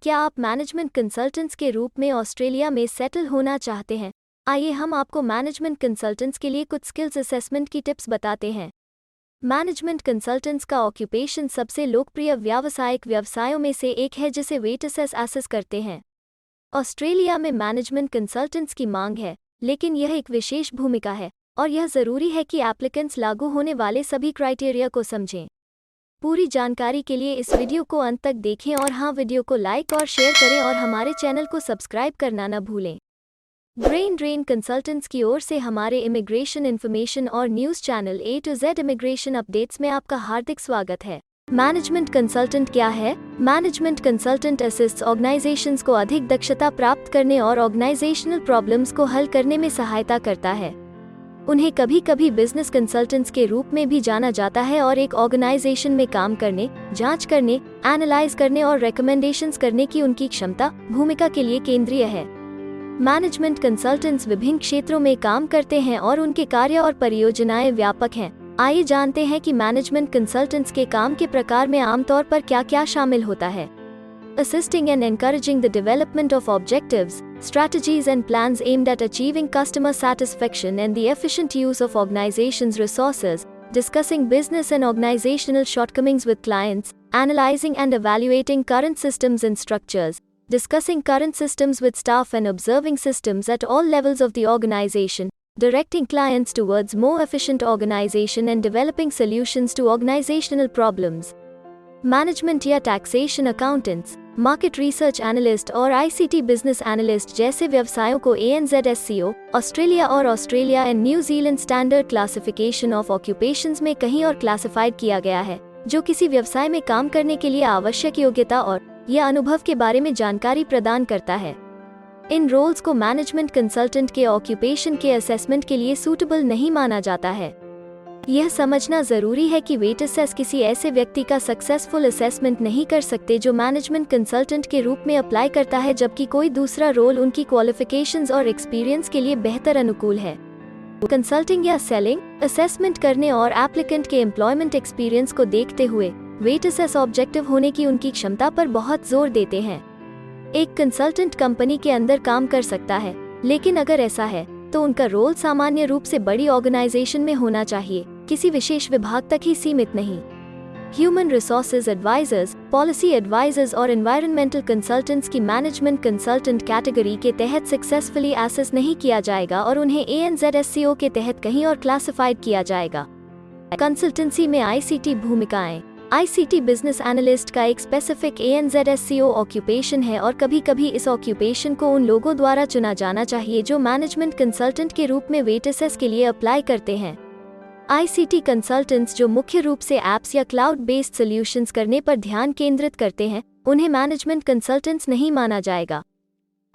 क्या आप management consultants के रूप में ऑस्ट्रेलिया में सेटल होना चाहते हैं? आइए हम आपको मैनेजमेंट कंसल्टेंट्स के लिए कुछ स्किल्स असेसमेंट की टिप्स बताते हैं। मैनेजमेंट कंसल्टेंट्स का ऑक्यूपेशन सबसे लोकप्रिय व्यावसायिक व्यवसायों में से एक है जिसे वेटर्स एसेस करते हैं। ऑस्ट्रेलिया में मैनेजमेंट कंसल्टेंट्स की मांग है, लेकिन यह एक विशेष भूमिका है और यह जरूरी है कि एप्लीकेंट्स लागू होने वाले सभी क्राइटेरिया को समझें। पूरी जानकारी के लिए इस वीडियो को अंत तक देखें और हाँ, वीडियो को लाइक और शेयर करें और हमारे चैनल को सब्सक्राइब करना न भूलें। ब्रेन ड्रेन कंसल्टेंट्स की ओर से हमारे इमिग्रेशन इन्फॉर्मेशन और news channel A to Z immigration updates में आपका हार्दिक स्वागत है। मैनेजमेंट कंसल्टेंट क्या है? मैनेजमेंट कंसल्टेंट असिस्ट्स ऑर्गेनाइजेशंस को अधिक दक्षता प्राप्त करने और ऑर्गेनाइजेशनल प्रॉब्लम्स को हल करने में सहायता करता है। उन्हें कभी कभी बिजनेस कंसल्टेंट्स के रूप में भी जाना जाता है और एक ऑर्गेनाइजेशन में काम करने, जांच करने, एनालाइज करने और रिकमेंडेशंस करने की उनकी क्षमता, भूमिका के लिए केंद्रीय है। मैनेजमेंट कंसल्टेंट्स विभिन्न क्षेत्रों में काम करते हैं और उनके कार्य और परियोजनाएं व्यापक हैं। आइए जानते हैं कि मैनेजमेंट कंसल्टेंट्स के काम के प्रकार में आमतौर पर क्या क्या शामिल होता है। Assisting and encouraging the development of objectives, strategies and plans aimed at achieving customer satisfaction and the efficient use of organizations' resources, discussing business and organizational shortcomings with clients, analyzing and evaluating current systems and structures, discussing current systems with staff and observing systems at all levels of the organization, directing clients towards more efficient organization and developing solutions to organizational problems. Management या taxation accountants, market research analyst और ICT business analyst जैसे व्यवसायों को ANZSCO, Australia और Australia and New Zealand standard classification of occupations में कहीं और classified किया गया है, जो किसी व्यवसाय में काम करने के लिए आवश्यक योग्यता और या अनुभव के बारे में जानकारी प्रदान करता है। इन रोल्स को मैनेजमेंट कंसल्टेंट के ऑक्यूपेशन के असेसमेंट के लिए सूटेबल नहीं माना जाता है। यह समझना जरूरी है कि वेटर्स किसी ऐसे व्यक्ति का सक्सेसफुल असेसमेंट नहीं कर सकते जो मैनेजमेंट कंसल्टेंट के रूप में अप्लाई करता है, जबकि कोई दूसरा रोल उनकी क्वालिफिकेशंस और एक्सपीरियंस के लिए बेहतर अनुकूल है। कंसल्टिंग या सेलिंग असेसमेंट करने और एप्लीकेंट के एम्प्लॉयमेंट एक्सपीरियंस को देखते हुए वेटर्स ऑब्जेक्टिव होने की उनकी क्षमता पर बहुत जोर देते हैं। एक कंसल्टेंट कंपनी के अंदर काम कर सकता है, लेकिन अगर ऐसा है तो उनका रोल सामान्य रूप से बड़ी ऑर्गेनाइजेशन में होना चाहिए, किसी विशेष विभाग तक ही सीमित नहीं। Human resources advisers, policy advisers और एनवायरमेंटल कंसल्टेंट्स की मैनेजमेंट कंसल्टेंट कैटेगरी के तहत सक्सेसफुली एसेस नहीं किया जाएगा और उन्हें ANZSCO के तहत कहीं और क्लासिफाइड किया जाएगा। कंसल्टेंसी में ICT भूमिकाएं। ICT बिजनेस एनालिस्ट का एक स्पेसिफिक ANZSCO ऑक्यूपेशन है और कभी कभी इस ऑक्यूपेशन को उन लोगों द्वारा चुना जाना चाहिए जो मैनेजमेंट कंसल्टेंट के रूप में वेटर्स के लिए अप्लाई करते हैं। ICT कंसल्टेंट्स जो मुख्य रूप से एप्स या क्लाउड बेस्ड सॉल्यूशंस करने पर ध्यान केंद्रित करते हैं, उन्हें मैनेजमेंट कंसल्टेंट्स नहीं माना जाएगा।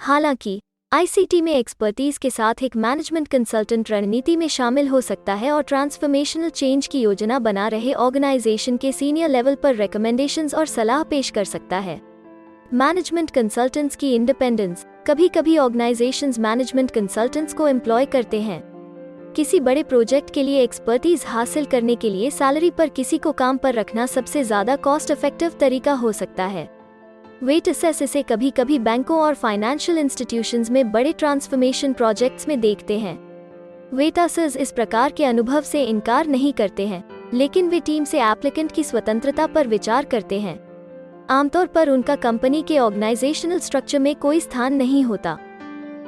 हालांकि ICT में एक्सपर्टीज के साथ एक मैनेजमेंट कंसल्टेंट रणनीति में शामिल हो सकता है और ट्रांसफॉर्मेशनल चेंज की योजना बना रहे ऑर्गेनाइजेशन के सीनियर लेवल पर रिकमेंडेशंस और सलाह पेश कर सकता है। मैनेजमेंट कंसल्टेंट्स की इंडिपेंडेंस। कभी कभी ऑर्गेनाइजेशंस मैनेजमेंट कंसल्टेंट्स को एम्प्लॉय करते हैं किसी बड़े प्रोजेक्ट के लिए एक्सपर्टीज हासिल करने के लिए सैलरी पर किसी को काम पर रखना सबसे ज्यादा कॉस्ट इफेक्टिव तरीका हो सकता है। वेटर्स इसे कभी कभी बैंकों और फाइनेंशियल इंस्टीट्यूशंस में बड़े ट्रांसफॉर्मेशन प्रोजेक्ट्स में देखते हैं। वेटर्स इस प्रकार के अनुभव से इनकार नहीं करते हैं, लेकिन वे टीम से एप्लीकेंट की स्वतंत्रता पर विचार करते हैं। आमतौर पर उनका कंपनी के ऑर्गेनाइजेशनल स्ट्रक्चर में कोई स्थान नहीं होता।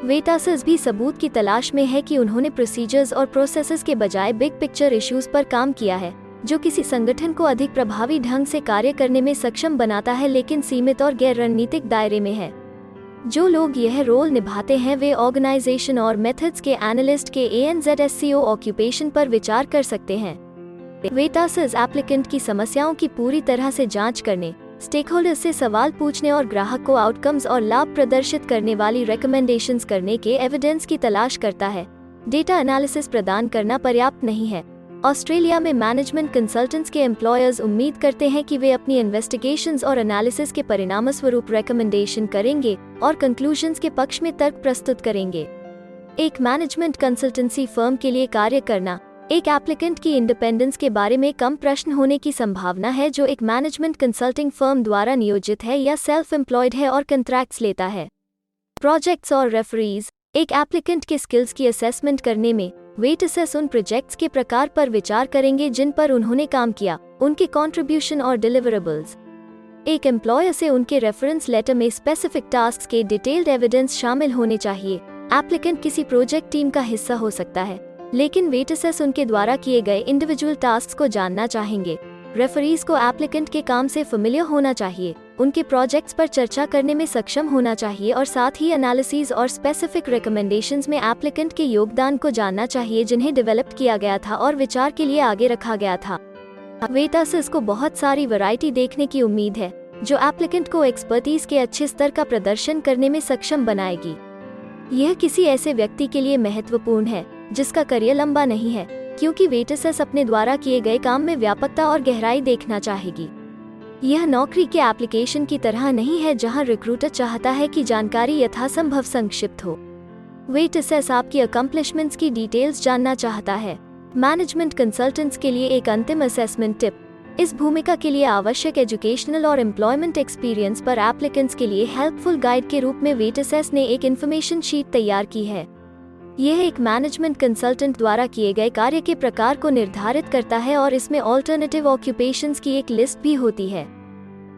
वेटर्स भी सबूत की तलाश में है कि उन्होंने प्रोसीजर्स और प्रोसेसेस के बजाय बिग पिक्चर इश्यूज पर काम किया है, जो किसी संगठन को अधिक प्रभावी ढंग से कार्य करने में सक्षम बनाता है, लेकिन सीमित और गैर रणनीतिक दायरे में है। जो लोग यह रोल निभाते हैं वे ऑर्गेनाइजेशन और मेथड्स के एनालिस्ट के ANZSCO ऑक्यूपेशन पर विचार कर सकते हैं। वेटर्स एप्लीकेंट की समस्याओं की पूरी तरह से जांच करने, स्टेकहोल्डर्स से सवाल पूछने और ग्राहक को आउटकम्स और लाभ प्रदर्शित करने वाली रिकमेंडेशंस करने के एविडेंस की तलाश करता है। डेटा एनालिसिस प्रदान करना पर्याप्त नहीं है। ऑस्ट्रेलिया में मैनेजमेंट कंसल्टेंट्स के एम्प्लॉयर्स उम्मीद करते हैं कि वे अपनी इन्वेस्टिगेशंस और एनालिसिस के परिणामस्वरूप रिकमेंडेशन करेंगे और कंक्लूजन्स के पक्ष में तर्क प्रस्तुत करेंगे। एक मैनेजमेंट कंसल्टेंसी फर्म के लिए कार्य करना। एक एप्लीकेंट की इंडिपेंडेंस के बारे में कम प्रश्न होने की संभावना है जो एक मैनेजमेंट कंसल्टिंग फर्म द्वारा नियोजित है या सेल्फ एम्प्लॉयड है और कॉन्ट्रैक्ट्स लेता है। प्रोजेक्ट्स और रेफरीज। एक एप्लीकेंट के स्किल्स की असेसमेंट करने में वेट असेस उन प्रोजेक्ट्स के प्रकार पर विचार करेंगे जिन पर उन्होंने काम किया, उनके कंट्रीब्यूशन और डिलीवरेबल्स। एक एम्प्लॉयर से उनके रेफरेंस लेटर में स्पेसिफिक टास्क्स के डिटेल्ड एविडेंस शामिल होने चाहिए। एप्लीकेंट किसी प्रोजेक्ट टीम का हिस्सा हो सकता है, लेकिन वेट असेस उनके द्वारा किए गए इंडिविजुअल टास्क्स को जानना चाहेंगे। रेफरीज को एप्लीकेंट के काम से फेमिलियर होना चाहिए, उनके प्रोजेक्ट्स पर चर्चा करने में सक्षम होना चाहिए और साथ ही एनालिसिस और स्पेसिफिक रिकमेंडेशंस में एप्लीकेंट के योगदान को जानना चाहिए जिन्हें डेवलप किया गया था और विचार के लिए आगे रखा गया था। वेट असेस को बहुत सारी वैरायटी देखने की उम्मीद है जो एप्लीकेंट को एक्सपर्टीज के अच्छे स्तर का प्रदर्शन करने में सक्षम बनाएगी। यह किसी ऐसे व्यक्ति के लिए महत्वपूर्ण है जिसका करियर लंबा नहीं है, क्योंकि वेट असेस अपने द्वारा किए गए काम में व्यापकता और गहराई देखना चाहेगी। यह नौकरी के एप्लीकेशन की तरह नहीं है जहां रिक्रूटर चाहता है कि जानकारी यथासंभव संक्षिप्त हो। वेट असेस आपकी अकम्प्लिशमेंट्स की डिटेल्स जानना चाहता है। मैनेजमेंट कंसल्टेंट्स के लिए एक अंतिम असेसमेंट टिप। इस भूमिका के लिए आवश्यक एजुकेशनल और एम्प्लॉयमेंट एक्सपीरियंस पर एप्लीकेंट्स के लिए हेल्पफुल गाइड के रूप में वेट असेस ने एक इन्फॉर्मेशन शीट तैयार की है। यह एक मैनेजमेंट कंसल्टेंट द्वारा किए गए कार्य के प्रकार को निर्धारित करता है और इसमें ऑल्टरनेटिव ऑक्यूपेशंस की एक लिस्ट भी होती है।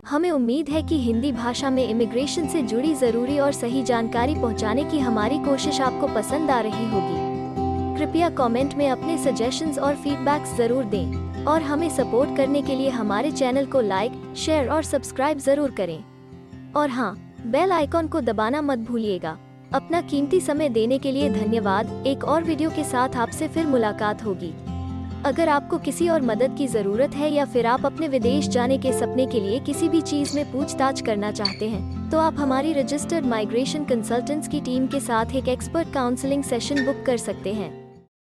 हमें उम्मीद है कि हिंदी भाषा में इमिग्रेशन से जुड़ी जरूरी और सही जानकारी पहुंचाने की हमारी कोशिश आपको पसंद आ रही होगी। कृपया कमेंट में अपने सजेशंस और फीडबैक्स जरूर दें और हमें सपोर्ट करने के लिए हमारे चैनल को लाइक, शेयर और सब्सक्राइब जरूर करें। और हाँ, बेल आइकॉन को दबाना मत भूलिएगा। अपना कीमती समय देने के लिए धन्यवाद। एक और वीडियो के साथ आपसे फिर मुलाकात होगी। अगर आपको किसी और मदद की जरूरत है या फिर आप अपने विदेश जाने के सपने के लिए किसी भी चीज में पूछताछ करना चाहते हैं, तो आप हमारी रजिस्टर्ड माइग्रेशन कंसल्टेंट्स की टीम के साथ एक एक्सपर्ट काउंसलिंग सेशन बुक कर सकते हैं।